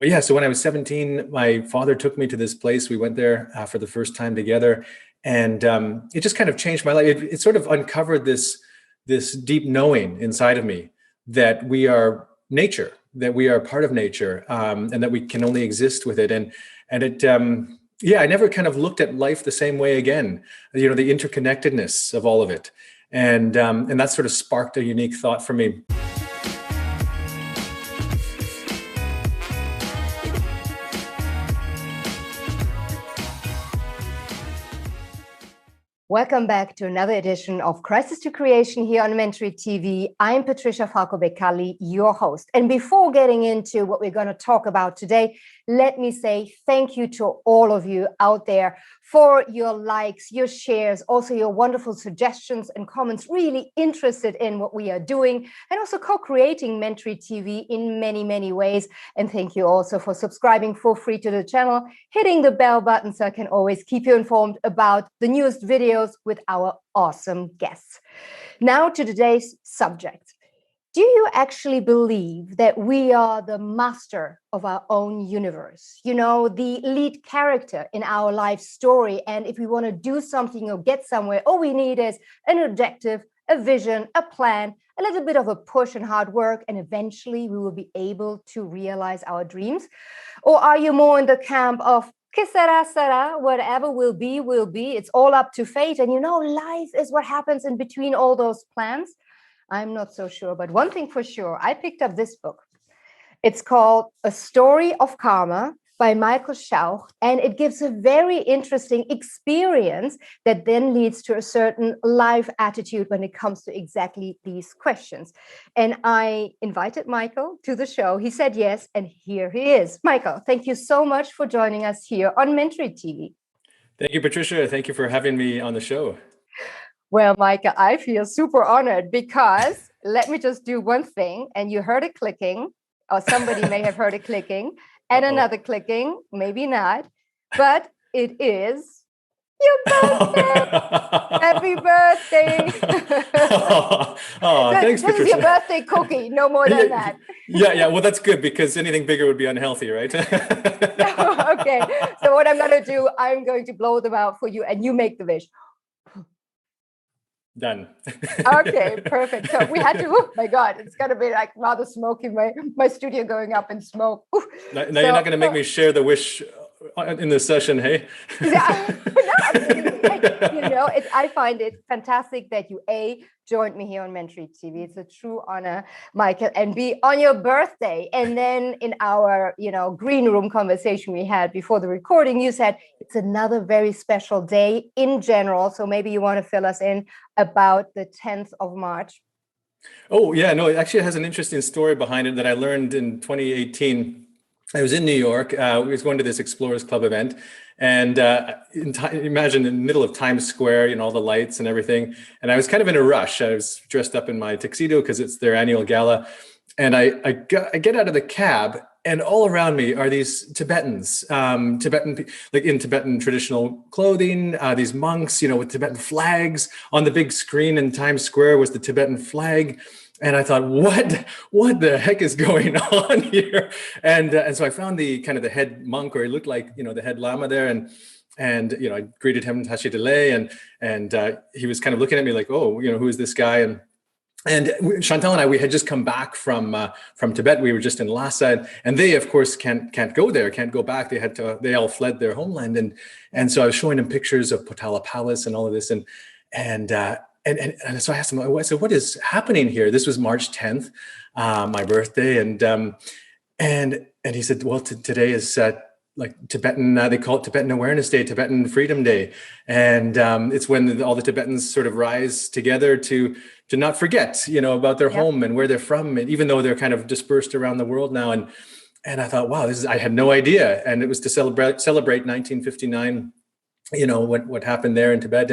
But yeah, so when I was 17, my father took me to this place. We went there for the first time together, and it just kind of changed my life. It sort of uncovered this deep knowing inside of me that we are nature, that we are part of nature, and that we can only exist with it. And it, yeah, I never kind of looked at life the same way again. You know, the interconnectedness of all of it, and that sort of sparked a unique thought for me. Welcome back to another edition of Crisis to Creation here on Mentoring TV. I'm Patricia Falco Beccalli, your host. And before getting into what we're going to talk about today, let me say thank you to all of you out there for your likes, your shares, also your wonderful suggestions and comments, really interested in what we are doing and also co-creating Mentoring TV in many, many ways. And thank you also for subscribing for free to the channel, hitting the bell button so I can always keep you informed about the newest videos with our awesome guests. Now to today's subject. Do you actually believe that we are the master of our own universe? You know, the lead character in our life story. And if we want to do something or get somewhere, all we need is an objective, a vision, a plan, a little bit of a push and hard work, and eventually we will be able to realize our dreams? Or are you more in the camp of que sera, sera, whatever will be, will be. It's all up to fate. And you know, life is what happens in between all those plans. I'm not so sure. But one thing for sure, I picked up this book. It's called A Story of Karma by Michael Schauch. And it gives a very interesting experience that then leads to a certain life attitude when it comes to exactly these questions. And I invited Michael to the show. He said yes, and here he is. Michael, thank you so much for joining us here on Mentoring TV. Thank you, Patricia. Thank you for having me on the show. Well, Michael, I feel super honored because let me just do one thing. And you heard it clicking, or somebody may have heard it clicking, and another clicking, maybe not, but it is your birthday. Happy birthday. Thanks, this Patricia. Is your birthday cookie, no more than that. Yeah, well, that's good because anything bigger would be unhealthy, right? Okay, so what I'm going to do, I'm going to blow them out for you and you make the wish. Done. Okay, perfect. So we had to, oh my God, it's going to be like rather smoky, my studio going up in smoke. Now you're not going to make me share the wish in this session, hey? Yeah, you know, I find it fantastic that you, A, joined me here on Mentoring TV. It's a true honor, Michael, and B, on your birthday. And then in our, green room conversation we had before the recording, you said it's another very special day in general. So maybe you want to fill us in about the 10th of March. Oh, yeah, no, it actually has an interesting story behind it that I learned in 2018. I was in New York. We was going to this Explorers Club event, and imagine in the middle of Times Square, all the lights and everything. And I was kind of in a rush. I was dressed up in my tuxedo because it's their annual gala. And I get out of the cab, and all around me are these Tibetans, like in Tibetan traditional clothing, these monks, with Tibetan flags. On the big screen in Times Square was the Tibetan flag. And I thought, what the heck is going on here? And so I found the head monk, or he looked like, the head lama there. And I greeted him, Tashi Delay, and he was kind of looking at me like, oh, who is this guy? And Chantal and I, we had just come back from Tibet. We were just in Lhasa, and they, of course, can't go there, can't go back. They all fled their homeland. And so I was showing them pictures of Potala Palace and all of this. And so I asked him, I said, what is happening here? This was March 10th, my birthday. And he said, well, today is like Tibetan, they call it Tibetan Awareness Day, Tibetan Freedom Day. And it's when all the Tibetans sort of rise together to not forget, about their home and where they're from, and even though they're kind of dispersed around the world now. And I thought, wow, I had no idea. And it was to celebrate 1959, what happened there in Tibet.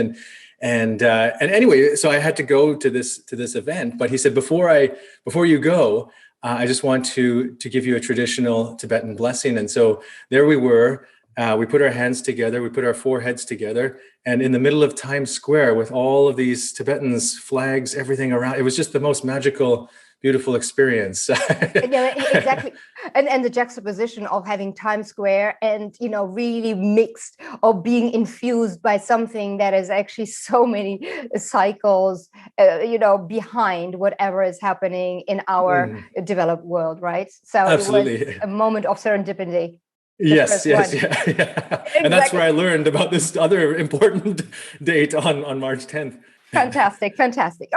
And anyway, so I had to go to this event. But he said, before you go, I just want to give you a traditional Tibetan blessing. And so there we were. We put our hands together. We put our foreheads together. And in the middle of Times Square, with all of these Tibetans, flags, everything around, it was just the most magical beautiful experience. Yeah, exactly. And the juxtaposition of having Times Square and, really mixed or being infused by something that is actually so many cycles, behind whatever is happening in our developed world, right? So Absolutely. It was a moment of serendipity. Yes. Yeah. Exactly. And that's where I learned about this other important date on March 10th. Fantastic.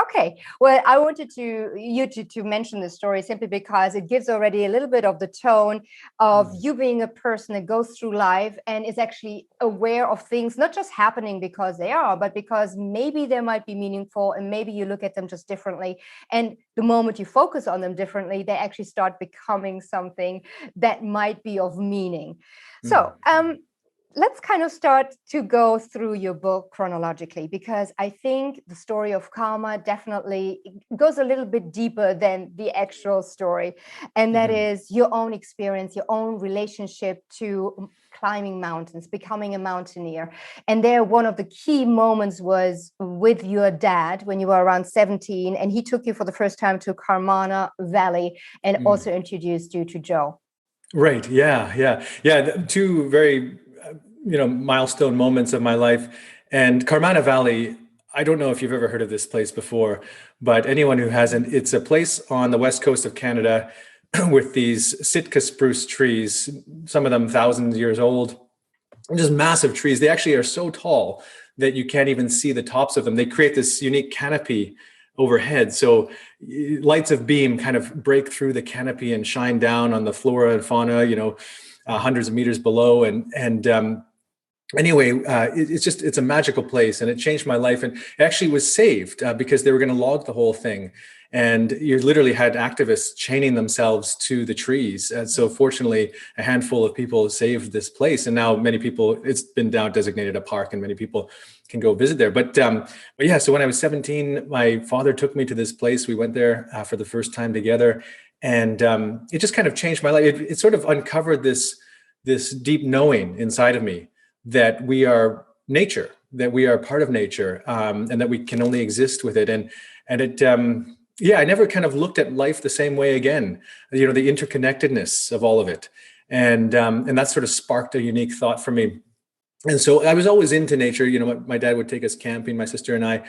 Okay. Well, I wanted you to mention this story simply because it gives already a little bit of the tone of you being a person that goes through life and is actually aware of things, not just happening because they are, but because maybe they might be meaningful and maybe you look at them just differently. And the moment you focus on them differently, they actually start becoming something that might be of meaning. So, let's kind of start to go through your book chronologically, because I think the story of karma definitely goes a little bit deeper than the actual story. And that is your own experience, your own relationship to climbing mountains, becoming a mountaineer. And there, one of the key moments was with your dad when you were around 17, and he took you for the first time to Karmana Valley and also introduced you to Joe. Right. Yeah. Two very milestone moments of my life. And Karmana Valley, I don't know if you've ever heard of this place before, but anyone who hasn't, it's a place on the west coast of Canada with these Sitka spruce trees, some of them thousands of years old, just massive trees. They actually are so tall that you can't even see the tops of them. They create this unique canopy overhead. So lights of beam kind of break through the canopy and shine down on the flora and fauna, hundreds of meters below. Anyway, it's a magical place, and it changed my life. And it actually was saved because they were going to log the whole thing. And you literally had activists chaining themselves to the trees. And so fortunately, a handful of people saved this place. And now many people, it's been now designated a park and many people can go visit there. But yeah, so when I was 17, my father took me to this place. We went there for the first time together. And it just kind of changed my life. It sort of uncovered this deep knowing inside of me that we are nature, that we are part of nature, and that we can only exist with it. And it, I never kind of looked at life the same way again. The interconnectedness of all of it, and that sort of sparked a unique thought for me. And so I was always into nature. My dad would take us camping, my sister and I,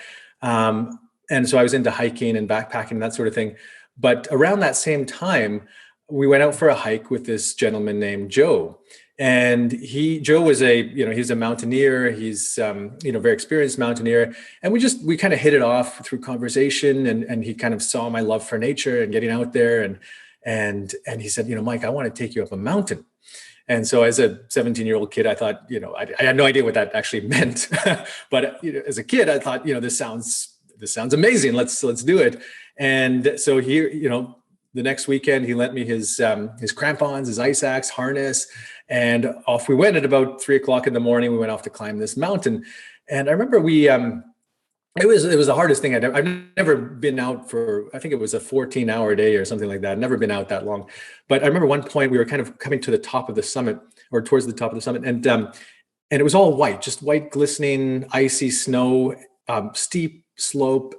and so I was into hiking and backpacking and that sort of thing. But around that same time, we went out for a hike with this gentleman named Joe. And Joe was he's a mountaineer. He's, very experienced mountaineer. And we kind of hit it off through conversation, and he kind of saw my love for nature and getting out there. And he said, Mike, I want to take you up a mountain. And so as a 17-year-old kid, I thought, I had no idea what that actually meant. But as a kid, I thought, this sounds amazing. Let's do it. And so here, the next weekend, he lent me his crampons, his ice axe, harness, and off we went at about 3:00 in the morning. We went off to climb this mountain. And I remember it was the hardest thing. I've never been out for, I think it was a 14-hour day or something like that. I've never been out that long. But I remember one point we were kind of coming to the top of the summit, or towards the top of the summit. And it was all white, just white, glistening, icy snow, steep slope.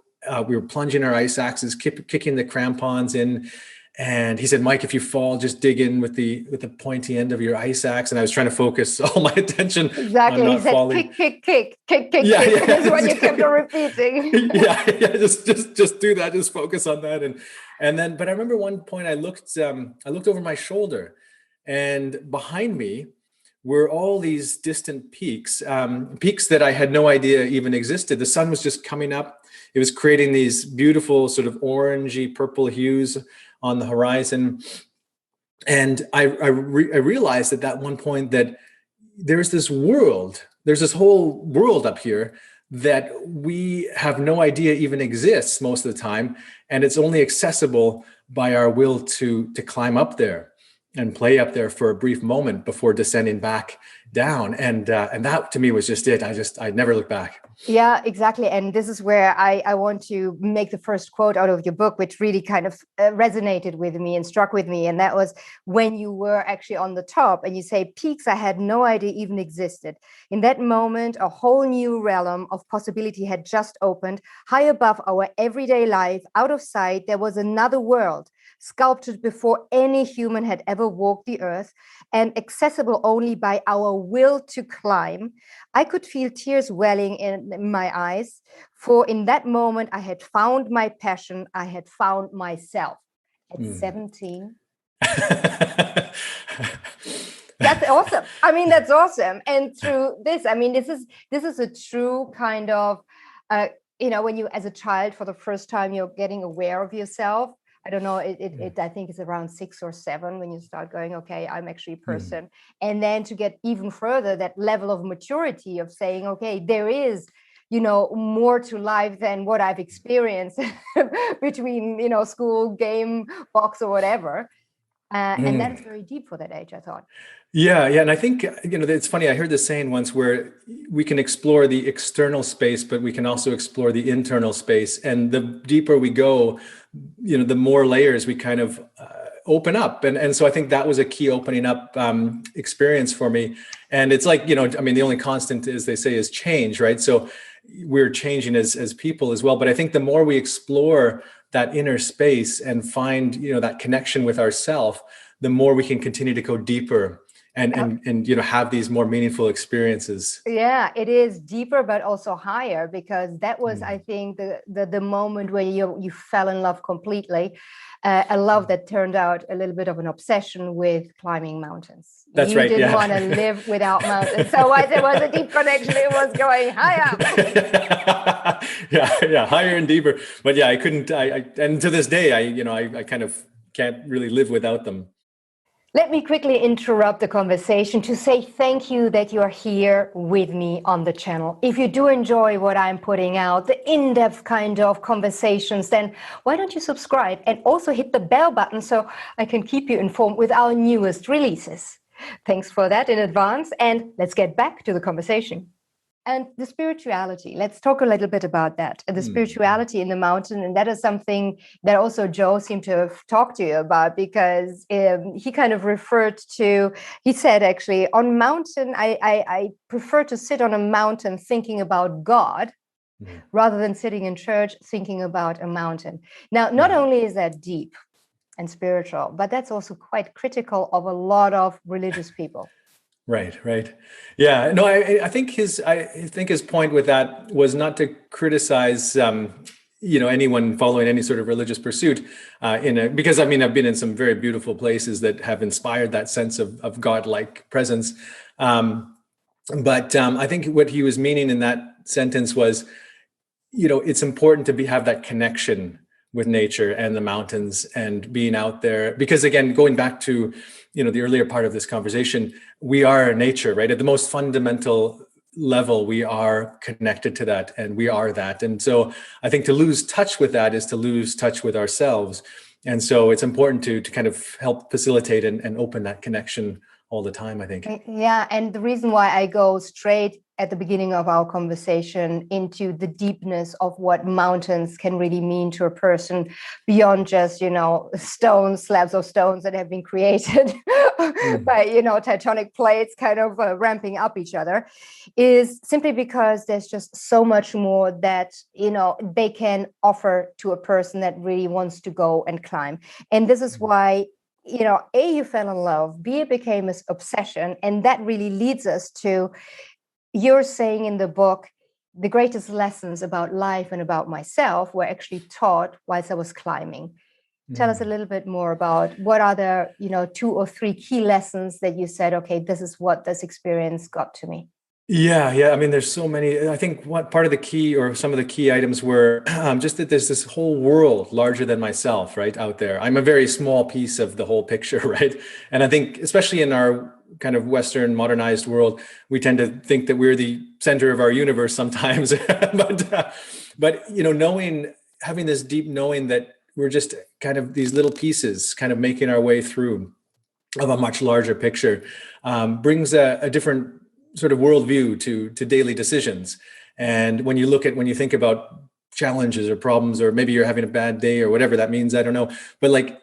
We were plunging our ice axes, kicking the crampons in. And he said, Mike, if you fall, just dig in with the pointy end of your ice axe. And I was trying to focus all my attention on not falling. Kick. That's what you kept on repeating. Just do that. Just focus on that. And then, but I remember one point I looked over my shoulder, and behind me were all these distant peaks that I had no idea even existed. The sun was just coming up. It was creating these beautiful sort of orangey purple hues on the horizon. And I realized at that one point that there's this whole world up here that we have no idea even exists most of the time. And it's only accessible by our will to climb up there. and play up there for a brief moment before descending back down. And that to me was just it. I never looked back. Yeah, exactly. And this is where I want to make the first quote out of your book, which really kind of resonated with me and struck with me. And that was when you were actually on the top and you say, peaks I had no idea even existed. In that moment, a whole new realm of possibility had just opened. High above our everyday life, out of sight, there was another world, sculpted before any human had ever walked the earth and accessible only by our will to climb. I could feel tears welling in my eyes, for in that moment I had found my passion, I had found myself at 17. That's awesome. I mean, that's awesome. And through this, I mean, this is a true kind of, when you, as a child, for the first time, you're getting aware of yourself. I don't know, I think it's around 6 or 7 when you start going, okay, I'm actually a person. And then to get even further, that level of maturity of saying, okay, there is, more to life than what I've experienced between, school, game, box or whatever. And that is very deep for that age, I thought. Yeah. And I think, it's funny. I heard this saying once where we can explore the external space, but we can also explore the internal space. And the deeper we go, the more layers we kind of open up. And so I think that was a key opening up experience for me. And it's like, the only constant, as they say, is change, right? So we're changing as people as well. But I think the more we explore that inner space and find, that connection with ourself, the more we can continue to go deeper and have these more meaningful experiences. Yeah, it is deeper, but also higher, because that was, I think, the moment where you fell in love completely. A love that turned out a little bit of an obsession with climbing mountains. That's right. You didn't want to live without mountains. So once there was a deep connection, it was going higher. Yeah, higher and deeper. But yeah, I couldn't. And to this day, I kind of can't really live without them. Let me quickly interrupt the conversation to say thank you that you are here with me on the channel. If you do enjoy what I'm putting out, the in-depth kind of conversations, then why don't you subscribe and also hit the bell button so I can keep you informed with our newest releases. Thanks for that in advance, and let's get back to the conversation. And the spirituality, let's talk a little bit about that. The spirituality in the mountain, and that is something that also Joe seemed to have talked to you about, because he kind of referred to, he said, actually, on mountain, I prefer to sit on a mountain thinking about God rather than sitting in church thinking about a mountain. Now, not only is that deep and spiritual, but that's also quite critical of a lot of religious people. Right. Yeah, no, I think his point with that was not to criticize, anyone following any sort of religious pursuit because I've been in some very beautiful places that have inspired that sense of godlike presence. But I think what he was meaning in that sentence was, it's important to have that connection with nature and the mountains and being out there, because again, going back to the earlier part of this conversation, we are nature, right? At the most fundamental level, we are connected to that, and we are that. And so I think to lose touch with that is to lose touch with ourselves. And so it's important to kind of help facilitate and open that connection all the time, I think. Yeah, and the reason why I go straight at the beginning of our conversation into the deepness of what mountains can really mean to a person beyond just, slabs of stones that have been created by, tectonic plates kind of ramping up each other, is simply because there's just so much more that, they can offer to a person that really wants to go and climb. And this is why you fell in love, B, it became an obsession. And that really leads us to, you're saying in the book, the greatest lessons about life and about myself were actually taught whilst I was climbing. Tell us a little bit more about what are the, 2 or 3 key lessons that you said, okay, this is what this experience got to me. Yeah. There's so many. I think what part of the key, or some of the key items, were just that there's this whole world larger than myself, right, out there. I'm a very small piece of the whole picture, right? And I think, especially in our kind of Western modernized world, we tend to think that we're the center of our universe sometimes. but having this deep knowing that we're just kind of these little pieces, kind of making our way through. of a much larger picture, brings a different sort of worldview to daily decisions. And when you think about challenges or problems, or maybe you're having a bad day or whatever that means, I don't know, but like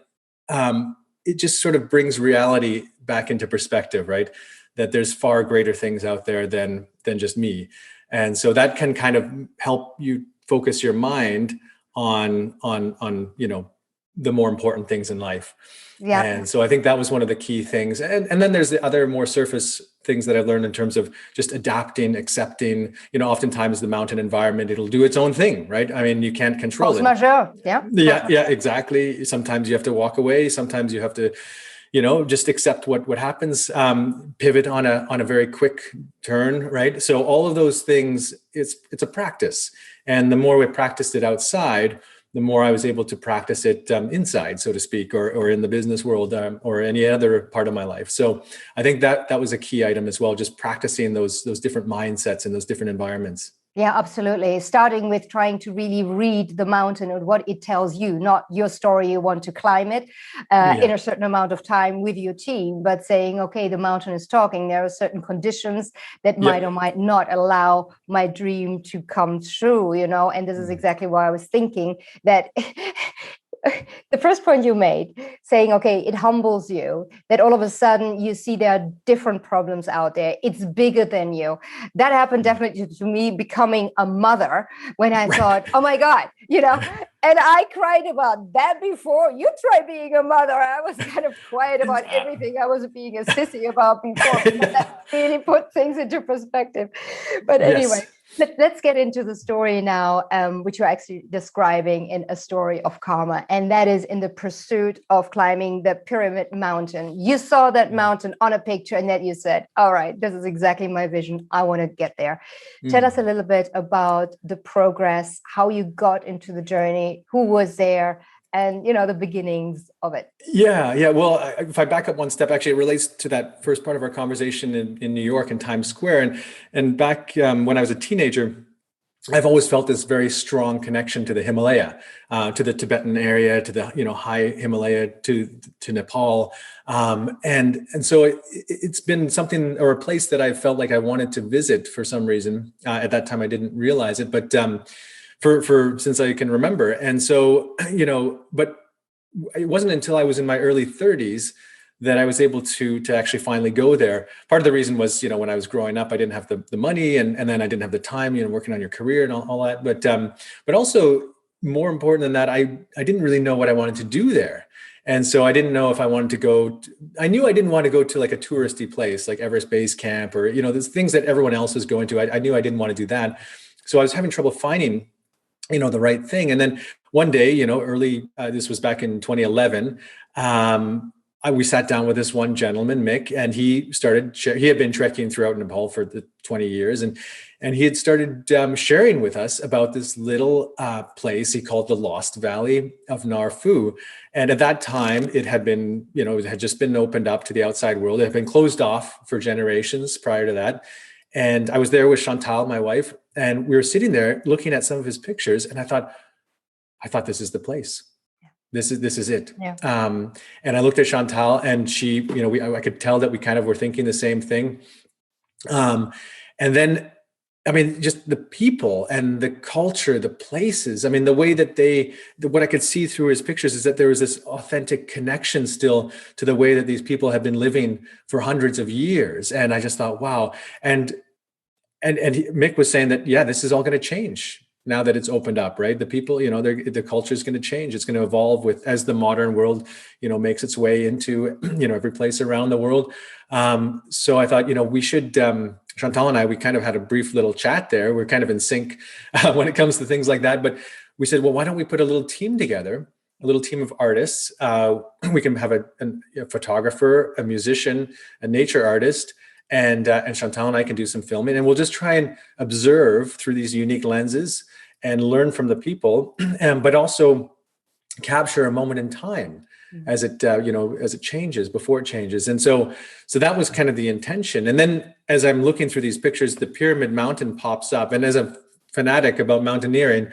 it just sort of brings reality back into perspective, right? That there's far greater things out there than just me. And so that can kind of help you focus your mind on the more important things in life. Yeah. And so I think that was one of the key things. And then there's the other more surface things that I've learned in terms of just adapting, accepting, oftentimes the mountain environment, it'll do its own thing, right? I mean, you can't control it. Majeure. Yeah. Yeah, exactly. Sometimes you have to walk away. Sometimes you have to, just accept what happens, pivot on a very quick turn, right? So all of those things, it's a practice. And the more we practiced it outside, the more I was able to practice it inside, so to speak, or in the business world, or any other part of my life. So I think that was a key item as well, just practicing those different mindsets in those different environments. Yeah, absolutely. Starting with trying to really read the mountain and what it tells you, not your story, you want to climb it in a certain amount of time with your team, but saying, okay, the mountain is talking. There are certain conditions that might or might not allow my dream to come true, and this is exactly why I was thinking that the first point you made, saying, okay, it humbles you, that all of a sudden you see there are different problems out there. It's bigger than you. That happened definitely to me becoming a mother, when I thought, oh my God, and I cried about that before. You try being a mother. I was kind of quiet about everything I was being a sissy about before, because that really put things into perspective. But anyway. Let's get into the story now, which you're actually describing in A Story of Karma. And that is in the pursuit of climbing the Pyramid Mountain. You saw that mountain on a picture and that you said, all right, this is exactly my vision. I want to get there. Tell us a little bit about the progress, how you got into the journey, who was there, and the beginnings of it. Yeah. Well, if I back up one step, actually, it relates to that first part of our conversation in New York and Times Square. And back when I was a teenager, I've always felt this very strong connection to the Himalaya, to the Tibetan area, to the high Himalaya, to Nepal, and so it's been something, or a place that I felt like I wanted to visit for some reason. At that time, I didn't realize it, but for since I can remember. And so, but it wasn't until I was in my early 30s that I was able to actually finally go there. Part of the reason was, when I was growing up, I didn't have the money, and then I didn't have the time, working on your career and all that. But also more important than that, I didn't really know what I wanted to do there. And so I didn't know if I wanted to go, I knew I didn't want to go to like a touristy place like Everest Base Camp, or, there's things that everyone else was going to. I knew I didn't want to do that. So I was having trouble finding the right thing. And then one day, early, this was back in 2011, we sat down with this one gentleman, Mick, and he had been trekking throughout Nepal for the 20 years. And he had started sharing with us about this little place he called the Lost Valley of Narfu. And at that time, it had been, it had just been opened up to the outside world. It had been closed off for generations prior to that. And I was there with Chantal, my wife, and we were sitting there looking at some of his pictures, and I thought this is the place. This is it. Yeah. And I looked at Chantal, and she, I could tell that we kind of were thinking the same thing. And then, just the people and the culture, the places, the way that what I could see through his pictures is that there was this authentic connection still to the way that these people have been living for hundreds of years. And I just thought, wow. And Mick was saying that, this is all going to change now that it's opened up, right? The people, the culture is going to change. It's going to evolve as the modern world, makes its way into, every place around the world. So I thought, we should, Chantal and I, we kind of had a brief little chat there. We're kind of in sync when it comes to things like that. But we said, well, why don't we put a little team together, a little team of artists? We can have a photographer, a musician, a nature artist, and Chantal and I can do some filming, and we'll just try and observe through these unique lenses and learn from the people, but also capture a moment in time as it as it changes, before it changes. And so that was kind of the intention. And then as I'm looking through these pictures, the Pyramid Mountain pops up, and as a fanatic about mountaineering,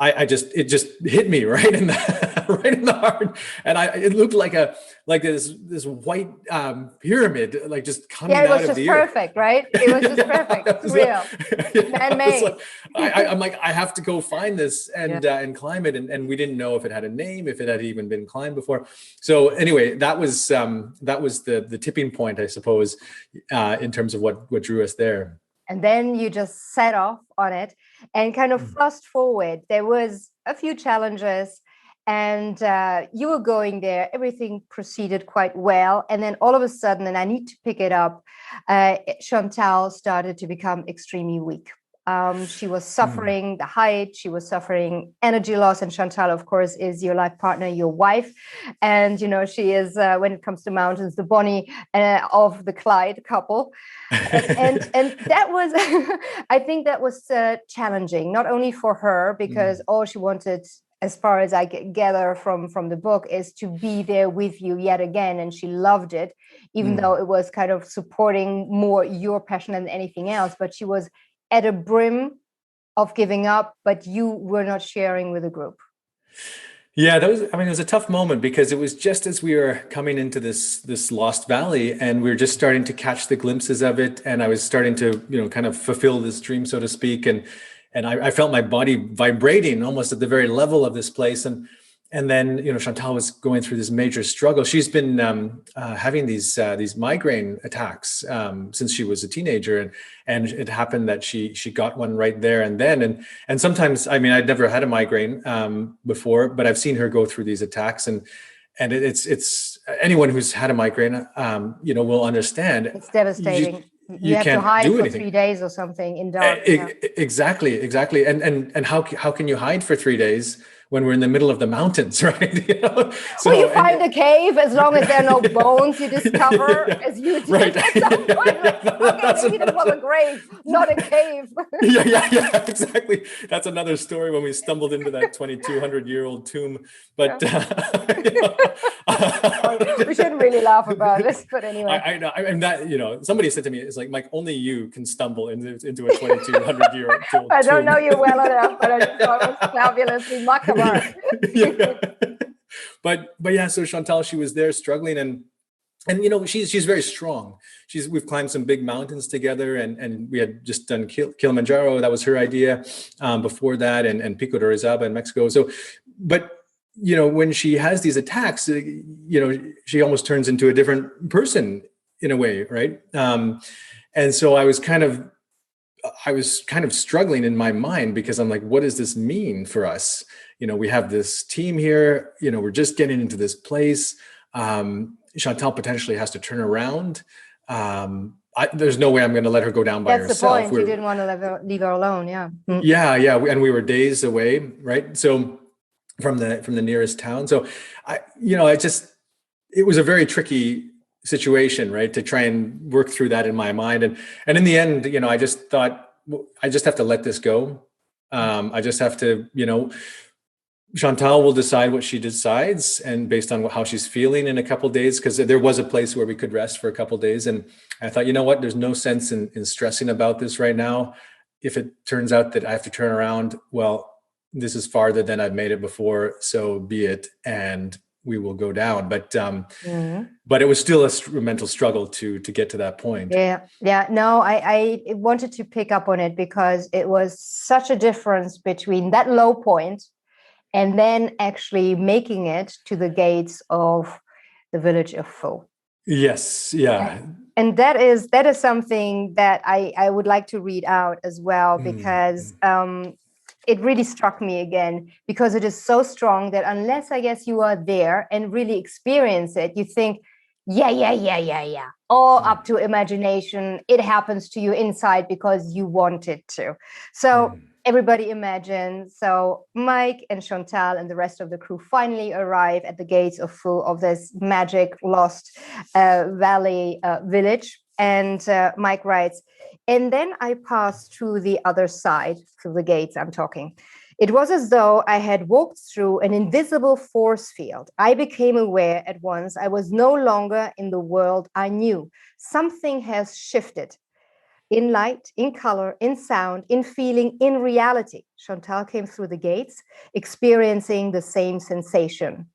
it just hit me right in the right in the heart, and it looked like this white pyramid, like just coming Yeah, it was out of just the perfect, right? It was just perfect. It's real, man-made. I'm like, I have to go find this and climb it, and we didn't know if it had a name, if it had even been climbed before. So anyway, that was the tipping point, I suppose, in terms of what drew us there. And then you just set off on it, and kind of fast forward, there was a few challenges, and you were going there, everything proceeded quite well, and then all of a sudden, and I need to pick it up, Chantal started to become extremely weak. She was suffering the height, she was suffering energy loss, and Chantal, of course, is your life partner, your wife, and she is, when it comes to mountains, the Bonnie of the Clyde couple. And that was I think that was challenging, not only for her, because all she wanted, as far as I gather from the book, is to be there with you yet again, and she loved it, even though it was kind of supporting more your passion than anything else. But she was at a brim of giving up, but you were not sharing with the group. Yeah, it was a tough moment, because it was just as we were coming into this lost valley, and we were just starting to catch the glimpses of it. And I was starting to, kind of fulfill this dream, so to speak. And I felt my body vibrating almost at the very level of this place. And then, Chantal was going through this major struggle. She's been having these migraine attacks since she was a teenager, and it happened that she got one right there and then. And sometimes, I mean, I'd never had a migraine before, but I've seen her go through these attacks, and it's anyone who's had a migraine, will understand. It's devastating. You have to hide for 3 days or something in dark. Exactly. And how can you hide for 3 days when we're in the middle of the mountains, right? So you find a cave, as long as there are no bones you discover, as you did right. at some point. Maybe that was a grave, not a cave. yeah, exactly. That's another story, when we stumbled into that 2,200-year-old tomb. But we shouldn't really laugh about this, but anyway. I know. And that, somebody said to me, it's like, Mike, only you can stumble into a 2,200-year-old tomb. I don't know you well enough, but I just thought it was fabulously macabre. Yeah. But yeah, so Chantal, she was there struggling, and she's very strong. We've climbed some big mountains together, and we had just done Kilimanjaro. That was her idea before that, and Pico de Orizaba in Mexico. So, but when she has these attacks, she almost turns into a different person in a way, right? And so I was kind of struggling in my mind, because I'm like, what does this mean for us? We have this team here, we're just getting into this place. Chantal potentially has to turn around. There's no way I'm going to let her go down by herself. That's the point. You didn't want to leave her alone. Yeah. Yeah. And we were days away, right? So from the nearest town. So it was a very tricky situation, right? To try and work through that in my mind. And in the end, I just thought, I just have to let this go. I just have to, Chantal will decide what she decides, and based on how she's feeling in a couple of days, because there was a place where we could rest for a couple of days. And I thought, you know what, there's no sense in stressing about this right now. If it turns out that I have to turn around, well, this is farther than I've made it before, so be it, and we will go down. But it was still a mental struggle to get to that point. Yeah. No, I wanted to pick up on it, because it was such a difference between that low point and then actually making it to the gates of the village of Pho. Yes. Yeah. And that is something that I would like to read out as well, because it really struck me again, because it is so strong that unless, I guess, you are there and really experience it, you think, yeah, all up to imagination. It happens to you inside because you want it to. So everybody imagine. So Mike and Chantal and the rest of the crew finally arrive at the gates of Pho, of this magic lost valley village. And Mike writes, and then I passed through the other side, through the gates I'm talking. It was as though I had walked through an invisible force field. I became aware at once I was no longer in the world I knew. Something has shifted. in light, in color, in sound, in feeling, in reality. Chantal came through the gates, experiencing the same sensation. ...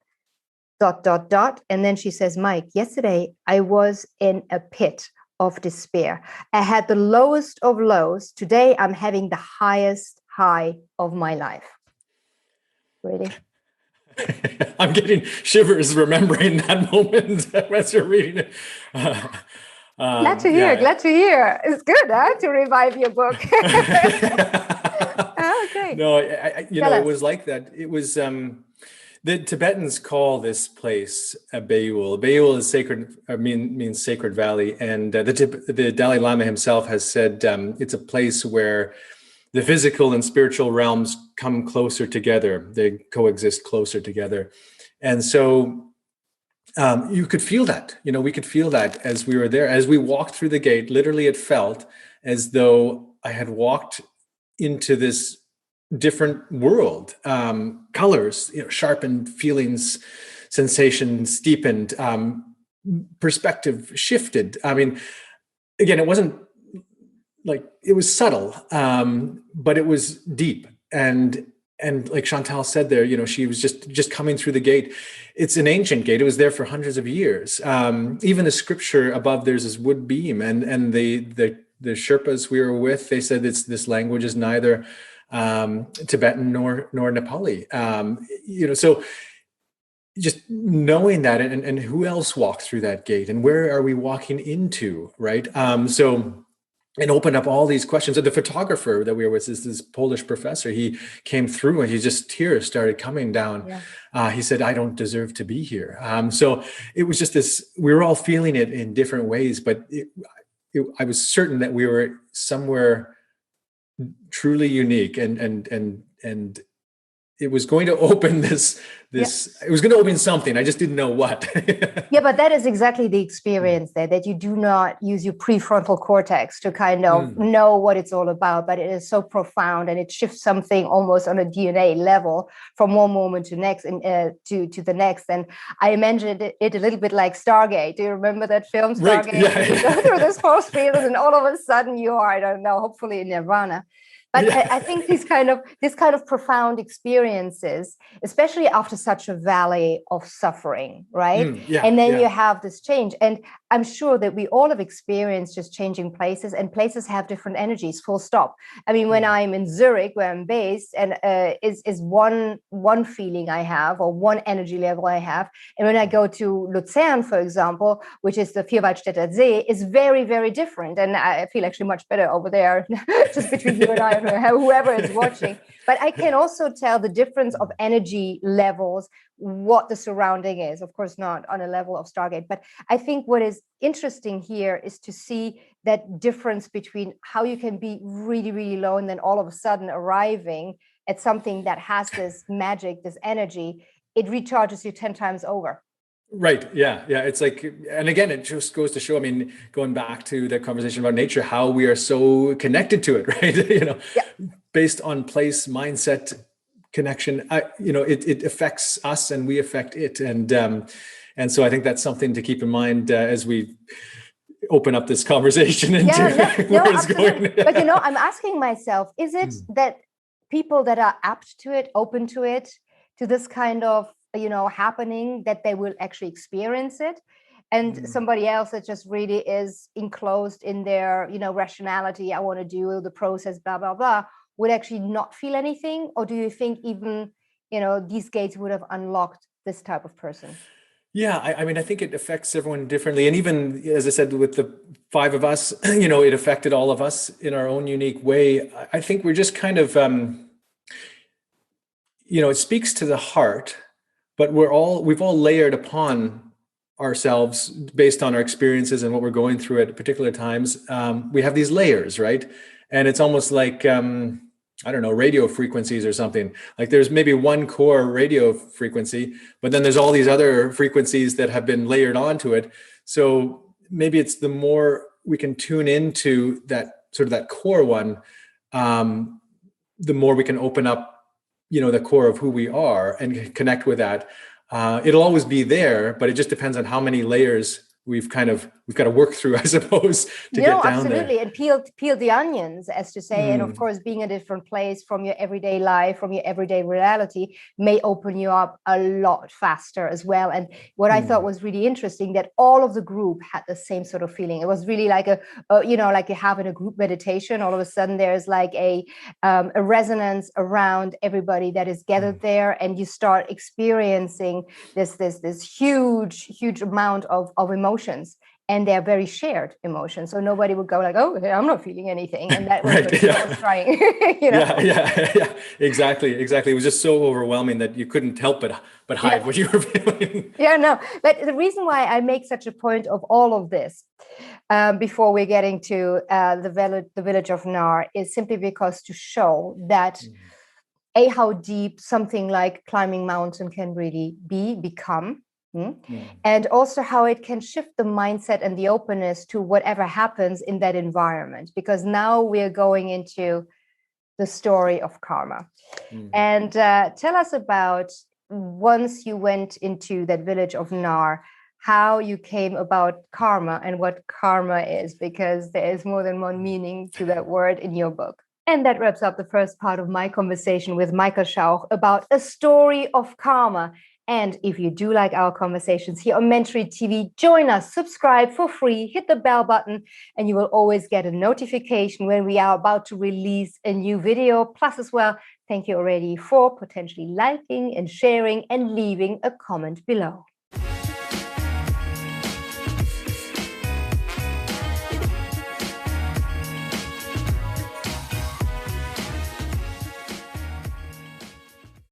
And then she says, Mike, yesterday I was in a pit of despair. I had the lowest of lows. Today I'm having the highest high of my life. Really? I'm getting shivers remembering that moment as you're reading it. Glad to hear. Glad to hear. It's good, to revive your book. Okay. No, it was like that. It was the Tibetans call this place a Bayul. Bayul is sacred, means sacred valley, and the Dalai Lama himself has said it's a place where the physical and spiritual realms come closer together. They coexist closer together. And so you could feel that, we could feel that as we were there. As we walked through the gate, literally it felt as though I had walked into this different world. Colors, sharpened, feelings, sensations deepened, perspective shifted. I mean, again, it wasn't like, it was subtle, but it was deep. And like Chantal said there, she was just coming through the gate. It's an ancient gate. It was there for hundreds of years. Even the scripture above there's this wood beam, and the Sherpas we were with, they said this language is neither Tibetan nor Nepali. So just knowing that, and who else walked through that gate, and where are we walking into, right? And opened up all these questions. And the photographer that we were with is this Polish professor. He came through and tears started coming down. Yeah. He said, I don't deserve to be here. So it was just this, we were all feeling it in different ways, but I was certain that we were somewhere truly unique, and it was going to open this, it was going to open something. I just didn't know what. Yeah, but that is exactly the experience there, that you do not use your prefrontal cortex to kind of know what it's all about, but it is so profound, and it shifts something almost on a DNA level from one moment to next, and to the next. And I imagined it a little bit like Stargate. Do you remember that film, Stargate? Right. Yeah. You go through this force field, and all of a sudden you are, I don't know, hopefully in Nirvana. But yeah. I think this kind of profound experiences, especially after such a valley of suffering, right? And then you have this change. And I'm sure that we all have experienced just changing places, and places have different energies, full stop. I mean, when I'm in Zurich, where I'm based, and is one feeling I have, or one energy level I have. And when I go to Luzern, for example, which is the Vierwaldstätter See, is very, very different. And I feel actually much better over there, just between you and I, whoever is watching. But I can also tell the difference of energy levels, what the surrounding is. Of course, not on a level of Stargate. But I think what is interesting here is to see that difference between how you can be really, really low, and then all of a sudden arriving at something that has this magic, this energy. It recharges you 10 times over. Right. Yeah. It's like, and again, it just goes to show, I mean, going back to the conversation about nature, how we are so connected to it, right? Based on place, mindset, connection, it affects us, and we affect it. And so I think that's something to keep in mind as we open up this conversation into where it's going. But I'm asking myself, is it that people that are apt to it, open to it, to this kind of happening, that they will actually experience it, and somebody else that just really is enclosed in their rationality, I want to do the process, blah blah blah, would actually not feel anything? Or do you think even these gates would have unlocked this type of person? Yeah, I mean, I think it affects everyone differently. And even, as I said, with the 5 of us, it affected all of us in our own unique way. I think we're just kind of, it speaks to the heart, but we've all layered upon ourselves based on our experiences and what we're going through at particular times. We have these layers, right? And it's almost like, I don't know, radio frequencies or something. Like there's maybe one core radio frequency, but then there's all these other frequencies that have been layered onto it. So maybe it's the more we can tune into that sort of that core one, the more we can open up, the core of who we are and connect with that. It'll always be there, but it just depends on how many layers we've kind of we've got to work through, I suppose, to get down absolutely. there. And peel the onions, as to say. And of course, being a different place from your everyday life, from your everyday reality, may open you up a lot faster as well. And what I thought was really interesting, that all of the group had the same sort of feeling. It was really like like you have in a group meditation. All of a sudden, there's like a resonance around everybody that is gathered there, and you start experiencing this huge amount of emotions. And they're very shared emotions. So nobody would go like, oh, I'm not feeling anything. And that was Right, what I was trying. Yeah, exactly. It was just so overwhelming that you couldn't help but hide what you were feeling. But the reason why I make such a point of all of this, before we're getting to the village of Nar, is simply because to show that how deep something like climbing mountain can really become. And also how it can shift the mindset and the openness to whatever happens in that environment, because now we're going into the story of karma. And tell us about, once you went into that village of Nar, how you came about karma and what karma is, because there is more than one meaning to that word in your book. And that wraps up the first part of my conversation with Michael Schauch about a story of karma. And if you do like our conversations here on Mentoring TV, join us, subscribe for free, hit the bell button, and you will always get a notification when we are about to release a new video. Plus as well, thank you already for potentially liking and sharing and leaving a comment below.